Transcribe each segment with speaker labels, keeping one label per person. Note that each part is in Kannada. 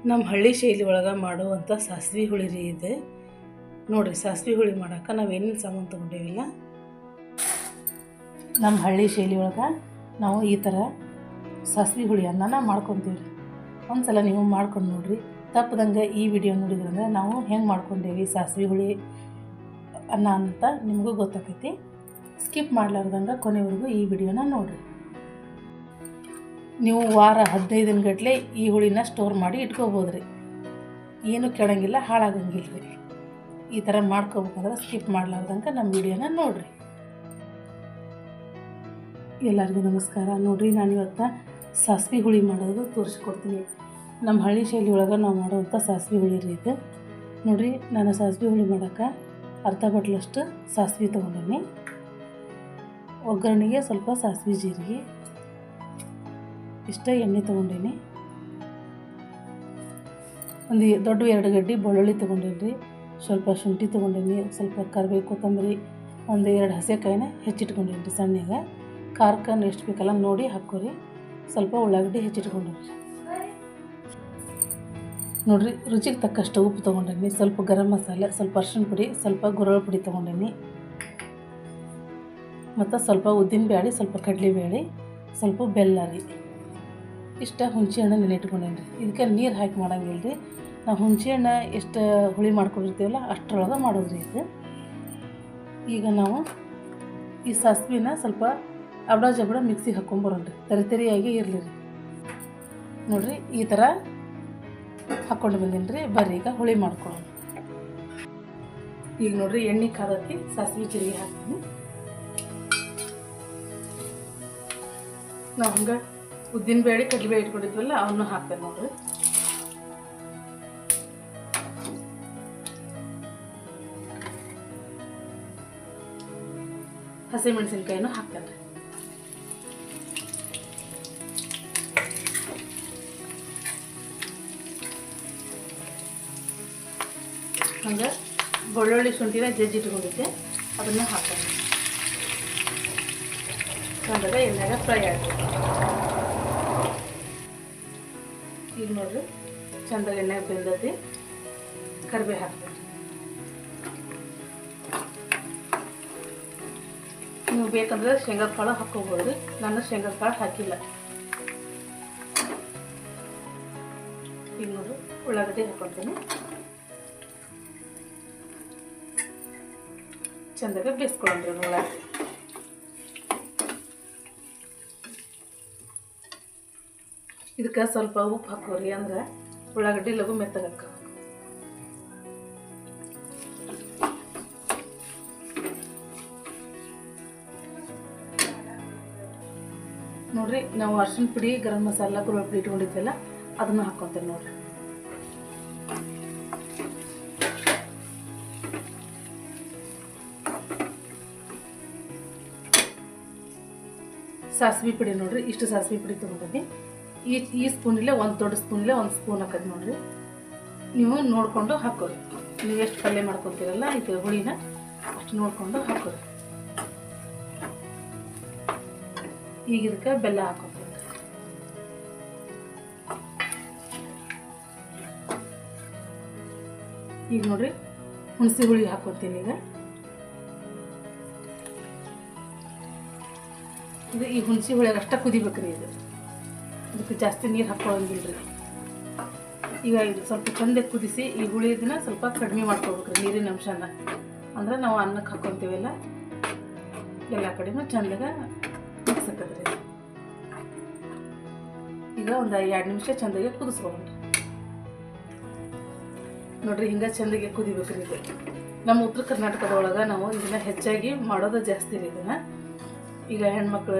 Speaker 1: ನಮ್ಮ ಹಳ್ಳಿ ಶೈಲಿ ಒಳಗೆ ಮಾಡುವಂಥ ಸಾಸ್ವೆ ಹುಳಿ ರೀ ಇದೆ ನೋಡಿರಿ. ಸಾಸ್ವೆ ಹುಳಿ ಮಾಡೋಕೆ ನಾವು ಏನೇನು ಸಾಮಾನು ತೊಗೊಂಡೇವಿಲ್ಲ. ನಮ್ಮ ಹಳ್ಳಿ ಶೈಲಿ ಒಳಗೆ ನಾವು ಈ ಥರ ಸಾಸ್ವೆ ಹುಳಿ ಅನ್ನನ ಮಾಡ್ಕೊತೀವಿ ರೀ. ಒಂದು ಸಲ ನೀವು ಮಾಡ್ಕೊಂಡು ನೋಡಿರಿ. ತಪ್ಪದಂಗೆ ಈ ವಿಡಿಯೋ ನೋಡಿದ್ರಂದ್ರೆ ನಾವು ಹೆಂಗೆ ಮಾಡ್ಕೊಂಡೇವಿ ಸಾಸ್ವೆ ಹುಳಿ ಅನ್ನ ಅಂತ ನಿಮಗೂ ಗೊತ್ತಾಕೈತಿ. ಸ್ಕಿಪ್ ಮಾಡಲಾರ್ದಂಗೆ ಕೊನೆವರೆಗೂ ಈ ವಿಡಿಯೋನ ನೋಡಿರಿ. ನೀವು ವಾರ 15 ದಿನಗಟ್ಟಲೆ ಈ ಹುಳಿನ ಸ್ಟೋರ್ ಮಾಡಿ ಇಟ್ಕೋಬೋದು ರೀ. ಏನೂ ಕೆಡಂಗಿಲ್ಲ, ಹಾಳಾಗಂಗಿಲ್ಲ ರೀ. ಈ ಥರ ಮಾಡ್ಕೋಬೇಕಂದ್ರೆ ಸ್ಕಿಪ್ ಮಾಡಲಾರ್ದಂಗೆ ನಮ್ಮ ವಿಡಿಯೋನ ನೋಡಿರಿ. ಎಲ್ಲರಿಗೂ ನಮಸ್ಕಾರ. ನೋಡಿರಿ, ನಾನಿವತ್ತು ಸಾಸ್ವೆ ಹುಳಿ ಮಾಡೋದು ತೋರಿಸ್ಕೊಡ್ತೀನಿ. ನಮ್ಮ ಹಳ್ಳಿ ಶೈಲಿ ಒಳಗೆ ನಾವು ಮಾಡುವಂಥ ಸಾಸ್ವೆ ಹುಳಿ ರೀ ಇದು. ನೋಡಿರಿ, ನಾನು ಸಾಸ್ವೆ ಹುಳಿ ಮಾಡೋಕ್ಕೆ ಅರ್ಧ ಬಟ್ಲಷ್ಟು ಸಾಸ್ವೆ ತೊಗೊಂಡೀನಿ. ಒಗ್ಗರಣೆಗೆ ಸ್ವಲ್ಪ ಸಾಸ್ವೆ ಜೀರಿಗೆ, ಇಷ್ಟ ಎಣ್ಣೆ ತೊಗೊಂಡೀನಿ. ಒಂದು ದೊಡ್ಡ 2 ಗಡ್ಡೆ ಬೆಳ್ಳುಳ್ಳಿ ತೊಗೊಂಡೀನಿ. ಸ್ವಲ್ಪ ಶುಂಠಿ ತೊಗೊಂಡೀನಿ. ಸ್ವಲ್ಪ ಕರಿಬೇವು, ಕೊತ್ತಂಬರಿ, ಒಂದು 2 ಹಸಿಕಾಯಿನ ಹೆಚ್ಚಿಟ್ಕೊಂಡೀನಿ ಸಣ್ಣಗೆ. ಖಾರಕ್ಕೆ ಎಷ್ಟು ಬೇಕಲ್ಲ ನೋಡಿ ಹಾಕೋರಿ. ಸ್ವಲ್ಪ ಉಳ್ಳಾಗಡ್ಡಿ ಹೆಚ್ಚಿಟ್ಕೊಂಡೀನಿ. ನೋಡಿರಿ, ರುಚಿಗೆ ತಕ್ಕಷ್ಟು ಉಪ್ಪು ತೊಗೊಂಡೀನಿ. ಸ್ವಲ್ಪ ಗರಂ ಮಸಾಲೆ, ಸ್ವಲ್ಪ ಅರ್ಶಿಣ ಪುಡಿ, ಸ್ವಲ್ಪ ಗುರಳ ಪುಡಿ ತೊಗೊಂಡೀನಿ. ಮತ್ತು ಸ್ವಲ್ಪ ಉದ್ದಿನಬೇಳೆ, ಸ್ವಲ್ಪ ಕಡಲೆಬೇಳೆ, ಸ್ವಲ್ಪ ಬೆಲ್ಲ ರೀ. ಇಷ್ಟ ಹುಣಸೆ ಹಣ್ಣು ನೆನೆಟ್ಕೊಂಡೇನಿ ರೀ. ಇದಕ್ಕೆ ನೀರು ಹಾಕಿ ಮಾಡೋಂಗಿಲ್ಲ ರೀ. ನಾವು ಹುಣಸೆ ಹಣ್ಣು ಎಷ್ಟು ಹುಳಿ ಮಾಡ್ಕೊಂಡಿರ್ತೀವಲ್ಲ ಅಷ್ಟರೊಳಗೆ ಮಾಡೋದ್ರಿ ಇದು. ಈಗ ನಾವು ಈ ಸಾಸ್ವೆನ ಸ್ವಲ್ಪ ಅಬಡ ಜಬಡ ಮಿಕ್ಸಿಗೆ ಹಾಕ್ಕೊಂಬರೋಣ್ರಿ. ತರಿಯಾಗಿ ಇರಲಿ ರೀ. ನೋಡಿರಿ, ಈ ಥರ ಹಾಕ್ಕೊಂಡು ಬಂದೀನಿ ರೀ. ಬರ್ರಿ ಈಗ ಹುಳಿ ಮಾಡ್ಕೊಳ್ಳೋಣ. ಈಗ ನೋಡಿರಿ, ಎಣ್ಣೆ ಕಾದಕ್ಕೆ ಸಾಸ್ವೆ ಜೀರಿಗೆ ಹಾಕ್ತೀನಿ. ನಾವು ಹಂಗೆ ಉದ್ದಿನಬೇಳೆ, ಕಡಲೆಬೇಳೆ ಇಟ್ಕೊಂಡಿದ್ವಲ್ಲ ಅವನ್ನ ಹಾಕ್ತೇನೆ ನೋಡಿರಿ. ಹಸಿಮೆಣಸಿನ್ಕಾಯಿನೂ ಹಾಕ್ತೇನೆ ರೀ. ಹಂಗೆ ಬೆಳ್ಳುಳ್ಳಿ ಶುಂಠಿನ ಜಜ್ಜಿ ಇಟ್ಕೊಂಡಿದ್ದೆ, ಅದನ್ನು ಹಾಕ್ತೇನೆ. ಚಂದಾಗ ಎಣ್ಣೆಗ ಫ್ರೈ ಆಗ್ತದೆ. ಈಗ ನೋಡಿರಿ, ಚಂದಾಗ ಎಣ್ಣೆಗೆ ಬೆಂದೈತಿ. ಕರಿಬೇವು ಹಾಕ್ತೇನೆ. ನೀವು ಬೇಕಂದ್ರೆ ಶೇಂಗಾ ಕಾಳು ಹಾಕ್ಕೋಬೋದು ರೀ. ನಾನು ಶೇಂಗಾ ಕಾಳು ಹಾಕಿಲ್ಲ. ಈಗ ನೋಡಿರಿ, ಉಳ್ಳಾಗಡ್ಡಿ ಹಾಕ್ಕೊಳ್ತೀನಿ. ಚಂದಾಗ ಬೇಯಿಸ್ಕೊಳ್ಳೋಣ್ರಿ ಉಳ್ಳಾಗಡ್ಡಿ. ಇದಕ್ಕೆ ಸ್ವಲ್ಪ ಉಪ್ಪು ಹಾಕೋರಿ, ಅಂದ್ರೆ ಉಳ್ಳಾಗಡ್ಡಿ ಲಘು ಮೆತ್ತಗಾಕ. ನೋಡ್ರಿ, ನಾವು ಅರ್ಶಿಣ ಪುಡಿ, ಗರಂ ಮಸಾಲ, ಗುರಳ ಪುಡಿ ಇಟ್ಕೊಂಡಿದ್ದೆಲ್ಲ ಅದನ್ನು ಹಾಕ್ಕೊಂತೇವೆ ನೋಡ್ರಿ. ಸಾಸ್ವೆ ಪುಡಿ ನೋಡ್ರಿ, ಇಷ್ಟು ಸಾಸ್ವೆ ಪುಡಿ ತೊಗೊಂಡಿದ್ದೆ. ಈ ಸ್ಪೂನಿಲ್ಲೇ ಒಂದು ದೊಡ್ಡ ಸ್ಪೂನಿಲ್ಲೇ ಒಂದು ಸ್ಪೂನ್ ಹಾಕೋದು ನೋಡ್ರಿ. ನೀವು ನೋಡಿಕೊಂಡು ಹಾಕೋರಿ. ನೀವು ಎಷ್ಟು ಪಲ್ಯ ಮಾಡ್ಕೊತೀರಲ್ಲ ಇದು ಹುಳಿನ ಅಷ್ಟು ನೋಡಿಕೊಂಡು ಹಾಕೋರಿ. ಈಗ ಇದಕ್ಕೆ ಬೆಲ್ಲ ಹಾಕೋತೀವಿ. ಈಗ ನೋಡ್ರಿ, ಹುಣಸೆ ಹುಳಿ ಹಾಕೋತೀನಿ. ಈಗ ಈ ಹುಣಸೆ ಹುಳಿಯಾಗ ಅಷ್ಟ ಕುದಿಬೇಕ್ರಿ. ಇದು ಅದಕ್ಕೆ ಜಾಸ್ತಿ ನೀರು ಹಾಕ್ಕೊಳ್ಳೋಂಗಿಲ್ಲ ರೀ. ಈಗ ಇದು ಸ್ವಲ್ಪ ಚಂದ ಕುದಿಸಿ ಈ ಹುಳಿದನ್ನ ಸ್ವಲ್ಪ ಕಡಿಮೆ ಮಾಡ್ಕೊಬೇಕ್ರಿ, ನೀರಿನ ಅಂಶನ. ಅಂದ್ರೆ ನಾವು ಅನ್ನಕ್ಕೆ ಹಾಕ್ಕೊಂತೀವಲ್ಲ ಎಲ್ಲ ಕಡೆನೂ ಚಂದಾಗ ಮಿಕ್ಸ್ ಹಾಕದ್ರಿ. ಈಗ ಒಂದು 2 ನಿಮಿಷ ಚಂದಾಗೆ ಕುದಿಸ್ಕೊಳ್ಳೋಣ ನೋಡ್ರಿ. ಹಿಂಗೆ ಚಂದಾಗೆ ಕುದಿಬೇಕ್ರಿ ಇದು. ನಮ್ಮ ಉತ್ತರ ಕರ್ನಾಟಕದೊಳಗೆ ನಾವು ಇದನ್ನ ಹೆಚ್ಚಾಗಿ ಮಾಡೋದು ಜಾಸ್ತಿ ರೀ. ಇದನ್ನ ಈಗ ಹೆಣ್ಮಕ್ಳು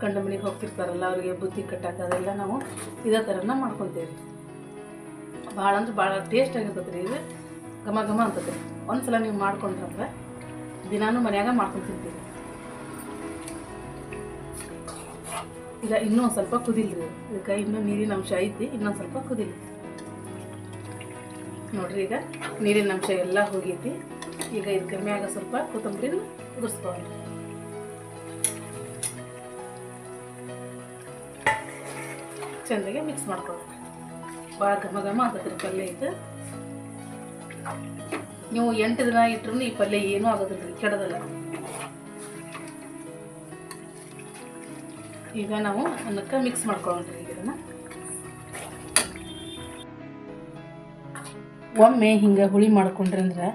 Speaker 1: ಗಂಡ ಮನೆಗೆ ಹೋಗ್ತಿರ್ತಾರಲ್ಲ, ಅವರಿಗೆ ಬುತ್ತಿ ಕಟ್ಟಾಕದೆಲ್ಲ ನಾವು ಇದೇ ಥರನ ಮಾಡ್ಕೊತೀವಿ. ಭಾಳ ಅಂದ್ರೆ ಭಾಳ ಟೇಸ್ಟ್ ಆಗಿರ್ತದೆ ರೀ ಇದು. ಘಮ ಘಮ ಅಂತದೆ. ಒಂದು ಸಲ ನೀವು ಮಾಡ್ಕೊಂಡ್ರೆ ದಿನಾನು ಮನ್ಯಾಗ ಮಾಡ್ಕೊಂಡು ತಿಂತೀವಿ. ಈಗ ಇನ್ನೂ ಒಂದು ಸ್ವಲ್ಪ ಕುದಿಲ್ರಿ. ಇದಕ್ಕೆ ಇನ್ನೂ ನೀರಿನ ಅಂಶ ಐತಿ, ಇನ್ನೊಂದು ಸ್ವಲ್ಪ ಕುದಿಲಿ ನೋಡ್ರಿ. ಈಗ ನೀರಿನ ಅಂಶ ಎಲ್ಲ ಹೋಗೈತಿ. ಈಗ ಇದಕ್ಕೆ ಮ್ಯಾಗ ಸ್ವಲ್ಪ ಕೊತ್ತಂಬರಿನ ಉದುರಿಸ್ಕೊಳ್ಳಿ. ಚೆಂದಾಗಿ ಮಿಕ್ಸ್ ಮಾಡ್ಕೊಳ್ಳೋಣ. ಭಾಳ ಘಮ ಘಮ ಆಗ್ತದೆ ಪಲ್ಯ ಇದು. ನೀವು 8 ದಿನ ಇಟ್ರೂ ಈ ಪಲ್ಯ ಏನೂ ಆಗೋದಿಲ್ಲ ರೀ, ಕೆಡೋದಿಲ್ಲ. ಈಗ ನಾವು ಅನ್ನಕ್ಕೆ ಮಿಕ್ಸ್ ಮಾಡ್ಕೊಳ್ಳೋಣ್ರಿ. ಈಗ ಇದನ್ನು ಒಮ್ಮೆ ಹಿಂಗೆ ಹುಳಿ ಮಾಡ್ಕೊಂಡ್ರಿ ಅಂದ್ರೆ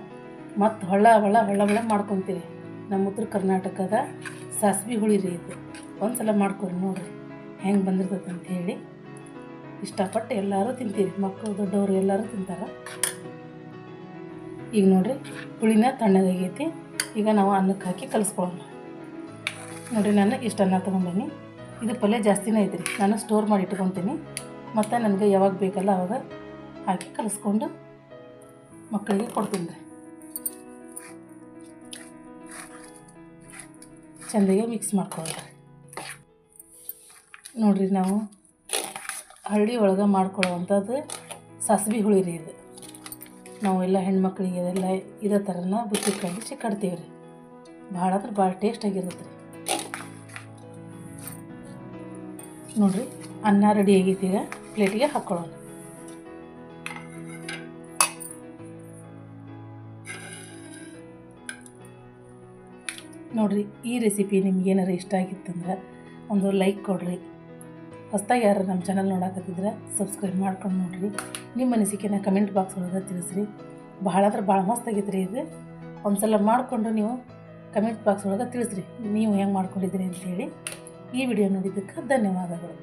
Speaker 1: ಮತ್ತು ಹೊಳ್ಳ ಮಾಡ್ಕೊತೀವಿ. ನಮ್ಮ ಉತ್ತರ ಕರ್ನಾಟಕದ ಸಾಸ್ವೆ ಹುಳಿ ರೀ ಇದು. ಒಂದ್ಸಲ ಮಾಡ್ಕೊರಿ ನೋಡಿರಿ ಹೆಂಗೆ ಬಂದಿರ್ತೈತೆ ಅಂತ ಹೇಳಿ. ಇಷ್ಟಪಟ್ಟು ಎಲ್ಲರೂ ತಿಂತೀವಿ, ಮಕ್ಕಳು ದೊಡ್ಡವರು ಎಲ್ಲರೂ ತಿಂತಾರೆ. ಈಗ ನೋಡಿರಿ ಹುಳಿನ ತಣ್ಣಗಾಗೈತಿ. ಈಗ ನಾವು ಅನ್ನಕ್ಕೆ ಹಾಕಿ ಕಲಿಸ್ಕೊಳ್ಳೋಣ. ನೋಡಿರಿ ನಾನು ಇಷ್ಟು ಅನ್ನ ತೊಗೊಂಡೀನಿ. ಇದು ಪಲ್ಯ ಜಾಸ್ತಿನೇ ಐತ್ರಿ. ನಾನು ಸ್ಟೋರ್ ಮಾಡಿ ಇಟ್ಕೊತೀನಿ. ಮತ್ತು ನನಗೆ ಯಾವಾಗ ಬೇಕಲ್ಲ ಆವಾಗ ಹಾಕಿ ಕಲಿಸ್ಕೊಂಡು ಮಕ್ಕಳಿಗೆ ಕೊಡ್ತೀನಿ ರೀ. ಚೆಂದಾಗೆ ಮಿಕ್ಸ್ ಮಾಡ್ಕೊಳ್ಳೋಣ. ನೋಡಿರಿ ನಾವು ಹಳ್ಳಿ ಒಳಗೆ ಮಾಡ್ಕೊಳ್ಳೋವಂಥದ್ದು ಸಾಸ್ವೆ ಹುಳಿ ರೀ ಇದು. ನಾವು ಎಲ್ಲ ಹೆಣ್ಮಕ್ಳಿಗೆ ಅದೆಲ್ಲ ಇದೇ ಥರನ ಬುತ್ತಿ ಕಲಿಸಿ ಕಟ್ತೀವಿ ರೀ. ಭಾಳ ಅಂದ್ರೆ ಭಾಳ ಟೇಸ್ಟಾಗಿರುತ್ತೆ ರೀ. ನೋಡಿರಿ ಅನ್ನ ರೆಡಿ ಆಗೈತಿ. ಈಗ ಪ್ಲೇಟಿಗೆ ಹಾಕ್ಕೊಳ್ಳೋಣ. ನೋಡಿರಿ ಈ ರೆಸಿಪಿ ನಿಮ್ಗೆ ಏನಾರು ಇಷ್ಟ ಆಗಿತ್ತಂದ್ರೆ ಒಂದು ಲೈಕ್ ಕೊಡಿರಿ. ಹೊಸದಾಗಿ ಯಾರು ನಮ್ಮ ಚಾನಲ್ ನೋಡಕತ್ತಿದ್ರೆ ಸಬ್ಸ್ಕ್ರೈಬ್ ಮಾಡ್ಕೊಂಡು ನೋಡಿರಿ. ನಿಮ್ಮ ಅನಿಸಿಕೆನ ಕಮೆಂಟ್ ಬಾಕ್ಸ್ ಒಳಗೆ ತಿಳಿಸ್ರಿ. ಭಾಳ ಅಂದ್ರೆ ಭಾಳ ಮಸ್ತ್ ಆಗೈತೆ ರೀ ಇದು. ಒಂದು ಸಲ ಮಾಡಿಕೊಂಡು ನೀವು ಕಮೆಂಟ್ ಬಾಕ್ಸ್ ಒಳಗೆ ತಿಳಿಸ್ರಿ ನೀವು ಹೆಂಗೆ ಮಾಡ್ಕೊಂಡಿದ್ದೀರಿ ಅಂಥೇಳಿ. ಈ ವಿಡಿಯೋ ನೋಡಿದ್ದಕ್ಕೆ ಧನ್ಯವಾದಗಳು.